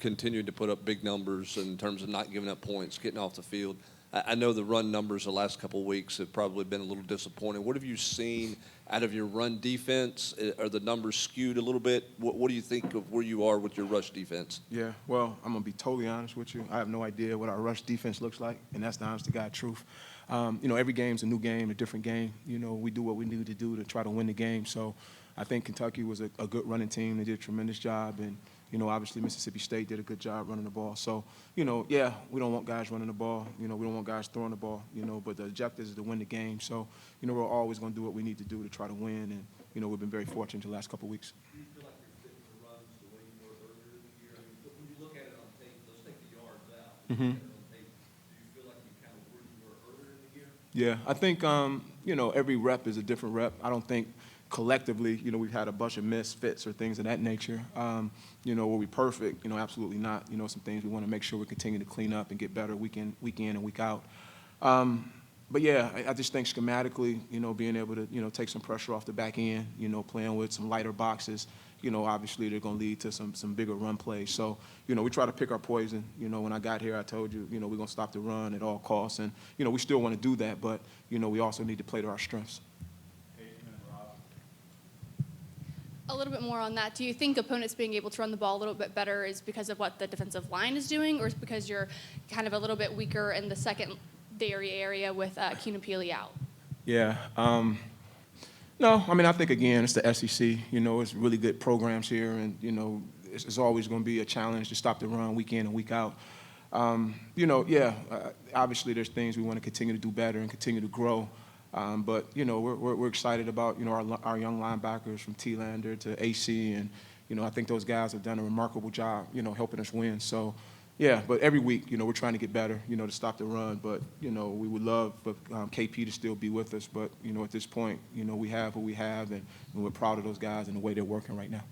continued to put up big numbers in terms of not giving up points, getting off the field. I know the run numbers the last couple of weeks have probably been a little disappointing. What have you seen out of your run defense? Are the numbers skewed a little bit? What do you think of where you are with your rush defense? Yeah, well, I'm going to be totally honest with you. I have no idea what our rush defense looks like, and that's the honest to God truth. Every game's a new game, a different game. We do what we need to do to try to win the game. So I think Kentucky was a good running team. They did a tremendous job, and obviously Mississippi State did a good job running the ball. So, yeah, we don't want guys running the ball. We don't want guys throwing the ball, but the objective is to win the game. So, we're always going to do what we need to do to try to win. And, we've been very fortunate the last couple of weeks. Do you feel like you're fitting the runs the way you were earlier in the year? I mean, when you look at it on tape, let's take the yards out. Mm-hmm. Do you feel like you're kind of where you were earlier in the year? Yeah, I think, every rep is a different rep. I don't think collectively, we've had a bunch of misfits or things of that nature. Were we perfect? Absolutely not. Some things we want to make sure we continue to clean up and get better week in and week out. But yeah, I just think schematically, being able to, take some pressure off the back end, playing with some lighter boxes, obviously they're going to lead to some bigger run plays. So, we try to pick our poison. When I got here, I told you, we're going to stop the run at all costs. And, we still want to do that, but, we also need to play to our strengths. A little bit more on that. Do you think opponents being able to run the ball a little bit better is because of what the defensive line is doing, or is it because you're kind of a little bit weaker in the secondary area with Keenan Peely out? Yeah. No, I think, again, it's the SEC. It's really good programs here, and, it's always going to be a challenge to stop the run week in and week out. Obviously there's things we want to continue to do better and continue to grow. But, we're excited about, our young linebackers from T-Lander to AC. And, I think those guys have done a remarkable job, helping us win. So, yeah, but every week, we're trying to get better, to stop the run. But, we would love for KP to still be with us. But, at this point, we have who we have, and we're proud of those guys and the way they're working right now.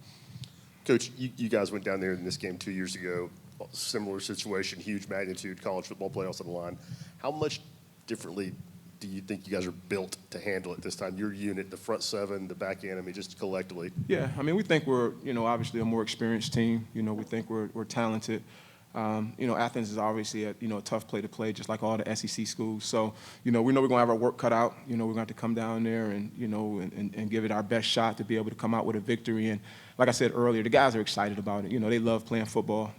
Coach, you guys went down there in this game 2 years ago. Similar situation, huge magnitude, college football playoffs on the line. How much differently do you think you guys are built to handle it this time? Your unit, the front seven, the back end, just collectively. Yeah, we think we're, obviously a more experienced team. We think we're talented. Athens is obviously a tough play to play, just like all the SEC schools. So, we know we're going to have our work cut out. We're going to have to come down there and, and give it our best shot to be able to come out with a victory. And like I said earlier, the guys are excited about it. They love playing football.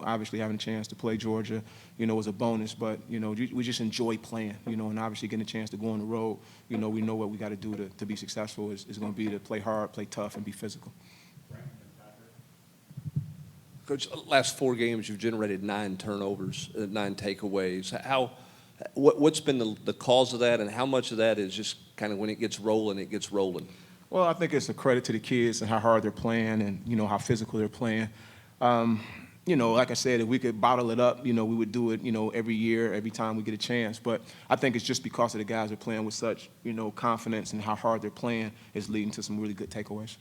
Obviously having a chance to play Georgia, was a bonus. But, we just enjoy playing, and obviously getting a chance to go on the road. We know what we got to do to be successful is going to be to play hard, play tough, and be physical. Coach, last 4 games you've generated 9 turnovers, 9 takeaways. What's been the cause of that, and how much of that is just kind of when it gets rolling, it gets rolling? Well, I think it's a credit to the kids and how hard they're playing and, how physical they're playing. Like I said, if we could bottle it up, we would do it, every year, every time we get a chance. But I think it's just because of the guys are playing with such, confidence and how hard they're playing is leading to some really good takeaways.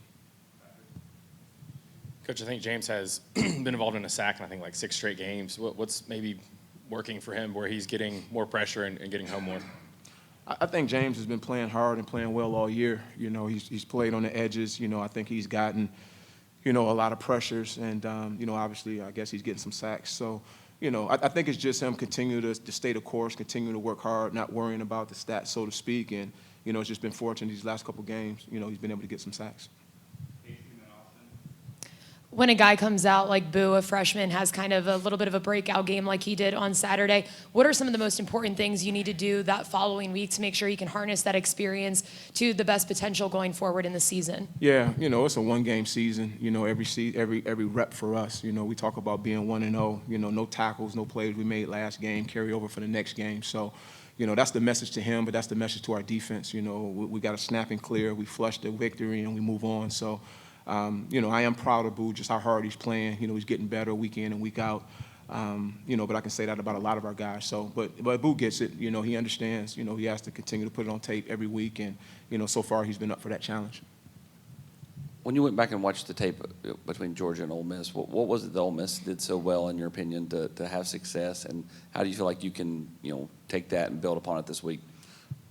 Coach, I think James has been involved in a sack in, I think, like 6 straight games. What's maybe working for him where he's getting more pressure and getting home more? I think James has been playing hard and playing well all year. He's played on the edges. I think he's gotten, a lot of pressures. And, obviously, I guess he's getting some sacks. So, I think it's just him continue to stay the course, continue to work hard, not worrying about the stats, so to speak. And, it's just been fortunate these last couple games. He's been able to get some sacks. When a guy comes out like Boo, a freshman, has kind of a little bit of a breakout game like he did on Saturday, what are some of the most important things you need to do that following week to make sure you can harness that experience to the best potential going forward in the season? Yeah, it's a one-game season. Every rep for us. We talk about being 1-0. No tackles, no plays we made last game carry over for the next game. So, that's the message to him, but that's the message to our defense. We got to snap and clear. We flush the victory and we move on. So. I am proud of Boo, just how hard he's playing. He's getting better week in and week out. But I can say that about a lot of our guys. So, but Boo gets it. He understands. He has to continue to put it on tape every week, and so far he's been up for that challenge. When you went back and watched the tape between Georgia and Ole Miss, what was it that Ole Miss did so well, in your opinion, to have success? And how do you feel like you can, take that and build upon it this week?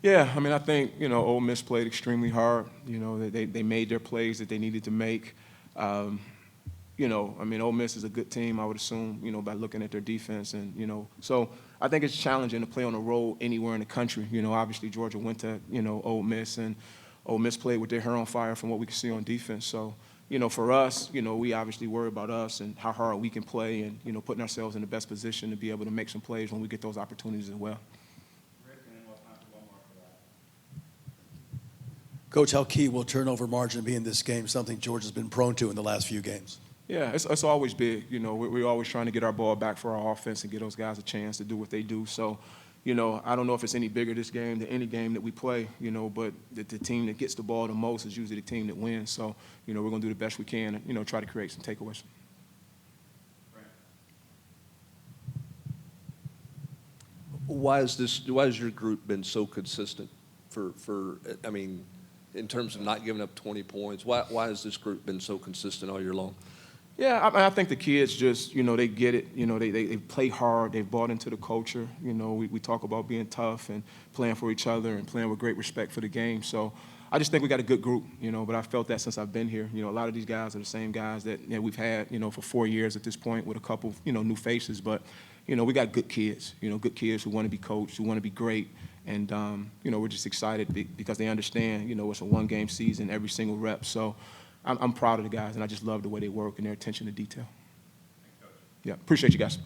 Yeah, I think, Ole Miss played extremely hard. They made their plays that they needed to make. you know, I mean, Ole Miss is a good team, I would assume, you know, by looking at their defense. And, you know, so I think it's challenging to play on the road anywhere in the country. You know, obviously Georgia went to, you know, Ole Miss, and Ole Miss played with their hair on fire from what we can see on defense. So, you know, for us, you know, we obviously worry about us and how hard we can play and, you know, putting ourselves in the best position to be able to make some plays when we get those opportunities as well. Coach, how key will turnover margin be in this game, something Georgia's been prone to in the last few games? Yeah, it's always big. You know, we're always trying to get our ball back for our offense and get those guys a chance to do what they do. So, you know, I don't know if it's any bigger this game than any game that we play, you know, but the team that gets the ball the most is usually the team that wins. So, you know, we're going to do the best we can and, you know, try to create some takeaways. Why has your group been so consistent I mean, in terms of not giving up 20 points? Why has this group been so consistent all year long? Yeah, I think the kids just, you know, they get it. You know, they play hard. They've bought into the culture. You know, we talk about being tough and playing for each other and playing with great respect for the game. So I just think we got a good group, you know, but I felt that since I've been here. You know, a lot of these guys are the same guys that, you know, we've had, you know, for 4 years at this point with a couple, you know, new faces. But, you know, we got good kids, you know, good kids who want to be coached, who want to be great. And, you know, we're just excited because they understand, you know, it's a one-game season, every single rep. So I'm proud of the guys, and I just love the way they work and their attention to detail. Yeah, appreciate you guys.